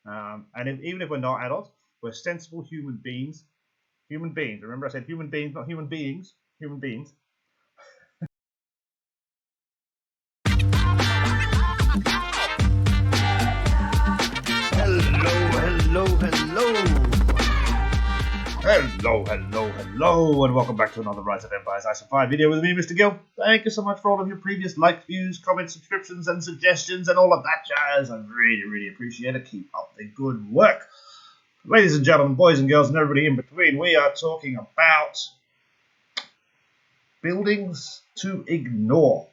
Even if we're not adults, we're sensible human beings. Human beings. Remember, I said human beings, not human beings. Human beings. Hello, and welcome back to another Rise of Empires I Survive video with me, Mr. Gill. Thank you so much for all of your previous likes, views, comments, subscriptions, and suggestions, and all of that jazz. I really appreciate it. Keep up the good work. Ladies and gentlemen, boys and girls, and everybody in between, we are talking about buildings to ignore.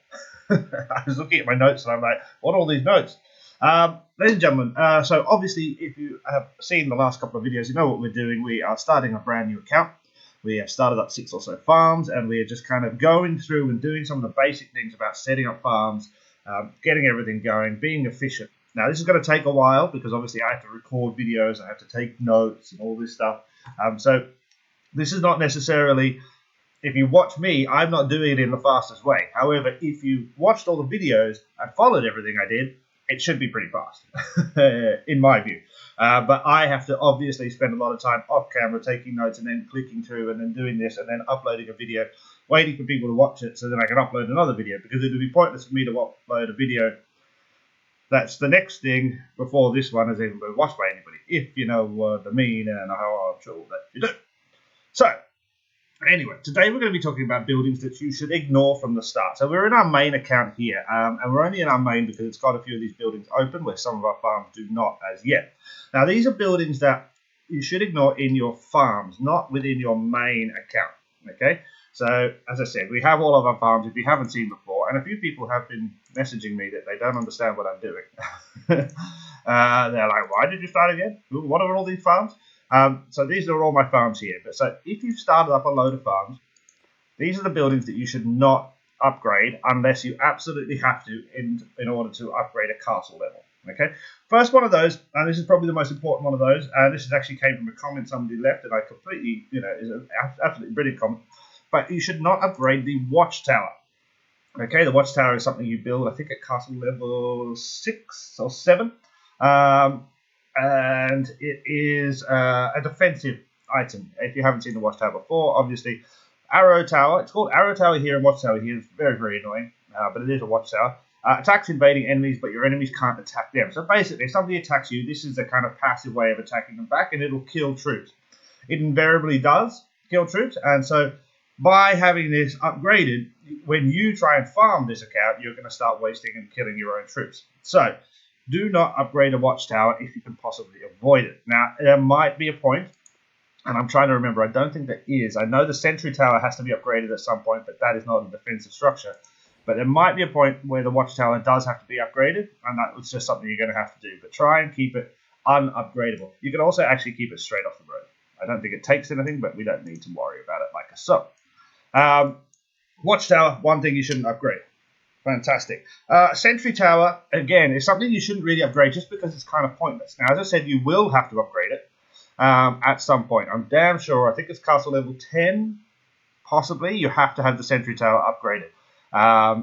I was looking at my notes and I'm like, what are all these notes? Ladies and gentlemen, so obviously if you have seen the last couple of videos, you know what we're doing. We are starting a brand new account. We have started up 6 or so farms, and we are just kind of going through and doing some of the basic things about setting up farms, getting everything going, being efficient. Now, this is going to take a while because obviously I have to record videos, I have to take notes and all this stuff. So this is not necessarily, if you watch me, I'm not doing it in the fastest way. However, if you watched all the videos and followed everything I did, it should be pretty fast, in my view. But I have to obviously spend a lot of time off camera taking notes and then clicking through and then doing this and then uploading a video, waiting for people to watch it so then I can upload another video, because it would be pointless for me to upload a video that's the next thing before this one has even been watched by anybody, if you know what I mean, and I'm sure that you do. So, anyway, today we're going to be talking about buildings that you should ignore from the start. So we're in our main account here, and we're only in our main because it's got a few of these buildings open where some of our farms do not as yet. Now, these are buildings that you should ignore in your farms, not within your main account, okay? So, as I said, we have all of our farms, if you haven't seen before, and a few people have been messaging me that they don't understand what I'm doing. They're like, why did you start again? What are all these farms? So these are all my farms here. But so if you've started up a load of farms, these are the buildings that you should not upgrade unless you absolutely have to in order to upgrade a castle level. Okay. First one of those, and this is probably the most important one of those, and this actually came from a comment somebody left, and I completely, is an absolutely brilliant comment. But you should not upgrade the watchtower. Okay, the watchtower is something you build, I think, at castle level 6 or 7. And it is a defensive item. If you haven't seen the watchtower before, obviously, arrow tower. It's called arrow tower here and watchtower here. It's very annoying, but it is a watchtower. Attacks invading enemies, but your enemies can't attack them. So basically, if somebody attacks you, this is a kind of passive way of attacking them back, and it'll kill troops. It invariably does kill troops, and so by having this upgraded, when you try and farm this account, you're going to start wasting and killing your own troops. So do not upgrade a watchtower if you can possibly avoid it. Now, there might be a point, and I'm trying to remember, I don't think there is. I know the sentry tower has to be upgraded at some point, but that is not a defensive structure. But there might be a point where the watchtower does have to be upgraded, and that's just something you're going to have to do. But try and keep it unupgradable. You can also actually keep it straight off the road. I don't think it takes anything, but we don't need to worry about it like so. Watchtower, one thing you shouldn't upgrade. Fantastic. Sentry tower, again, is something you shouldn't really upgrade just because it's kind of pointless. Now, as I said, you will have to upgrade it at some point. I'm damn sure, I think it's castle level 10, possibly, you have to have the sentry tower upgraded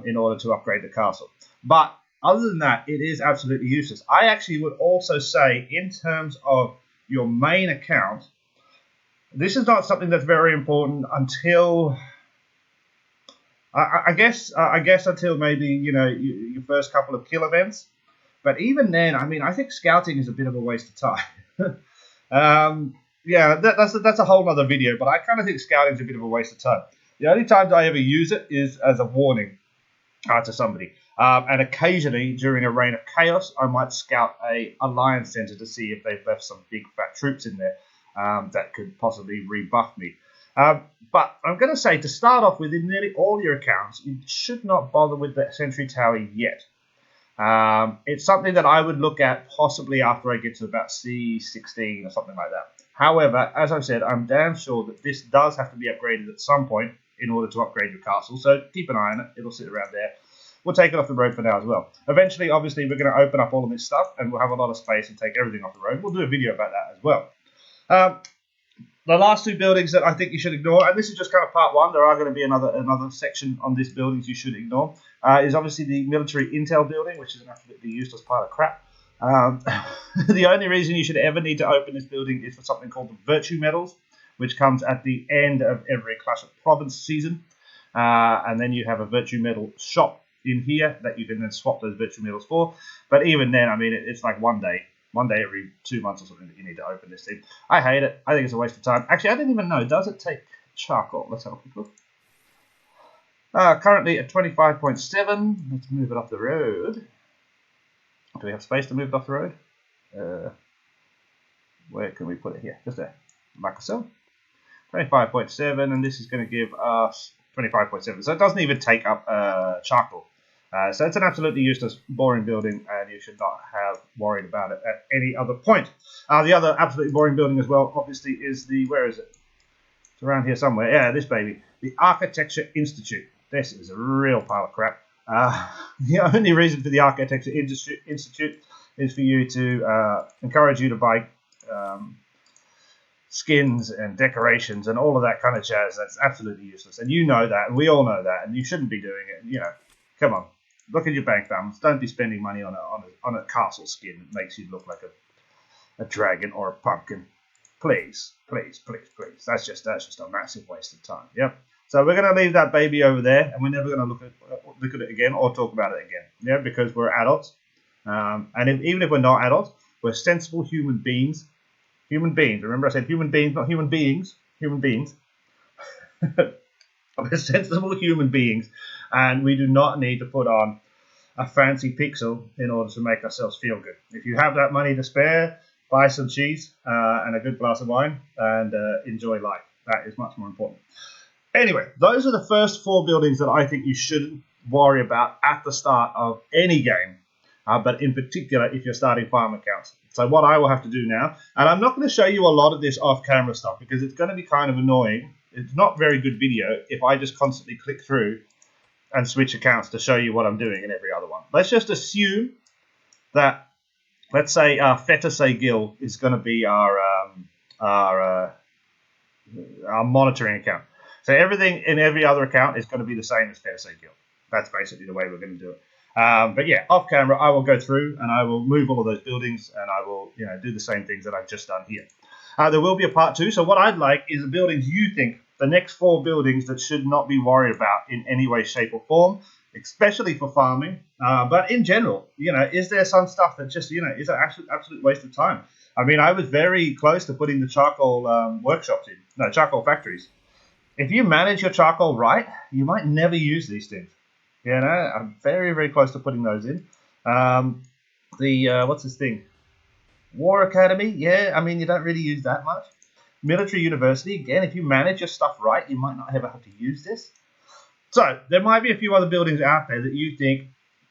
in order to upgrade the castle. But other than that, it is absolutely useless. I actually would also say, in terms of your main account, this is not something that's very important until, I guess until maybe, your first couple of kill events. But even then, I mean, I think scouting is a bit of a waste of time. Yeah, that's a whole other video, but I kind of think scouting is a bit of a waste of time. The only times I ever use it is as a warning to somebody. And occasionally, during a reign of chaos, I might scout a alliance center to see if they've left some big fat troops in there that could possibly rebuff me. But I'm going to say, to start off with, in nearly all your accounts, you should not bother with the sentry tower yet. It's something that I would look at possibly after I get to about C16 or something like that. However, as I've said, I'm damn sure that this does have to be upgraded at some point in order to upgrade your castle. So keep an eye on it. It'll sit around there. We'll take it off the road for now as well. Eventually, obviously, we're going to open up all of this stuff and we'll have a lot of space and take everything off the road. We'll do a video about that as well. The last 2 buildings that I think you should ignore, and this is just kind of part 1, there are going to be another section on these buildings you should ignore, is obviously the military intel building, which is an absolutely useless pile of crap. The only reason you should ever need to open this building is for something called the Virtue Medals, which comes at the end of every Clash of Province season. And then you have a Virtue Medal shop in here that you can then swap those Virtue Medals for. But even then, I mean, it's like one day every 2 months or something that you need to open this thing. I hate it. I think it's a waste of time. Actually, I didn't even know. Does it take charcoal? Let's have a quick look. Currently at 25.7. Let's move it up the road. Do we have space to move it off the road? Where can we put it here? Just there. Like so. 25.7, and this is going to give us 25.7. So it doesn't even take up charcoal. So it's an absolutely useless, boring building, and you should not have worried about it at any other point. The other absolutely boring building as well, obviously, is the, where is it? It's around here somewhere. Yeah, this baby. The Architecture Institute. This is a real pile of crap. The only reason for the Architecture Institute is for you to encourage you to buy skins and decorations and all of that kind of jazz. That's absolutely useless, and you know that, and we all know that, and you shouldn't be doing it. You know, come on, look at your bank balance. Don't be spending money on a castle skin that makes you look like a dragon or a pumpkin. Please, please, please, please. That's just a massive waste of time. Yep. So we're going to leave that baby over there, and we're never going to look at it again or talk about it again. Yeah, because we're adults, and even if we're not adults, we're sensible human beings. Human beings. Remember, I said human beings, not human beings. Human beings. We're sensible human beings, and we do not need to put on a fancy pixel in order to make ourselves feel good. If you have that money to spare, buy some cheese and a good glass of wine, and enjoy life. That is much more important. Anyway, those are the first 4 buildings that I think you shouldn't worry about at the start of any game, but in particular if you're starting farm accounts. So what I will have to do now, and I'm not going to show you a lot of this off-camera stuff because it's going to be kind of annoying. It's not very good video if I just constantly click through and switch accounts to show you what I'm doing in every other one. Let's just assume that, let's say, Fetasay Guild is going to be our monitoring account. So everything in every other account is going to be the same as Fetasay Guild. That's basically the way we're going to do it. But yeah, off camera, I will go through and I will move all of those buildings and I will, do the same things that I've just done here. There will be a part 2. So what I'd like is the buildings you think, the next 4 buildings that should not be worried about in any way, shape or form, especially for farming. But in general, is there some stuff that just, is an absolute waste of time? I mean, I was very close to putting the charcoal workshops in, charcoal factories. If you manage your charcoal right, you might never use these things. I'm very, very close to putting those in. What's this thing? War Academy, yeah, I mean, you don't really use that much. Military University, again, if you manage your stuff right, you might not ever have to use this. So, there might be a few other buildings out there that you think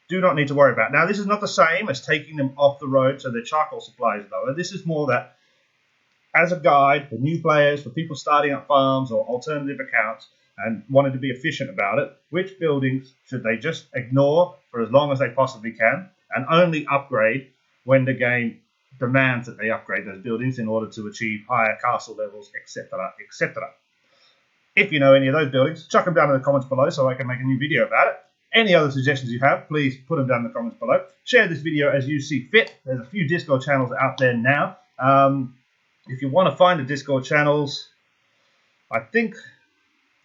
do not need to worry about. Now, this is not the same as taking them off the road so their charcoal supply is lower. This is more that, as a guide for new players, for people starting up farms or alternative accounts and wanting to be efficient about it, which buildings should they just ignore for as long as they possibly can and only upgrade when the game demands that they upgrade those buildings in order to achieve higher castle levels, etc., etc. If you know any of those buildings, chuck them down in the comments below so I can make a new video about it. Any other suggestions you have, please put them down in the comments below. Share this video as you see fit. There's a few Discord channels out there now. If you want to find the Discord channels, I think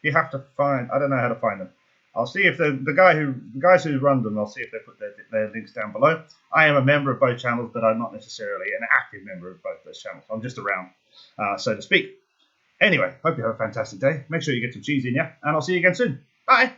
you have to find, I don't know how to find them. I'll see if the guys who run them, I'll see if they put their links down below. I am a member of both channels, but I'm not necessarily an active member of both those channels. I'm just around, so to speak. Anyway, hope you have a fantastic day. Make sure you get some cheese in you, and I'll see you again soon. Bye!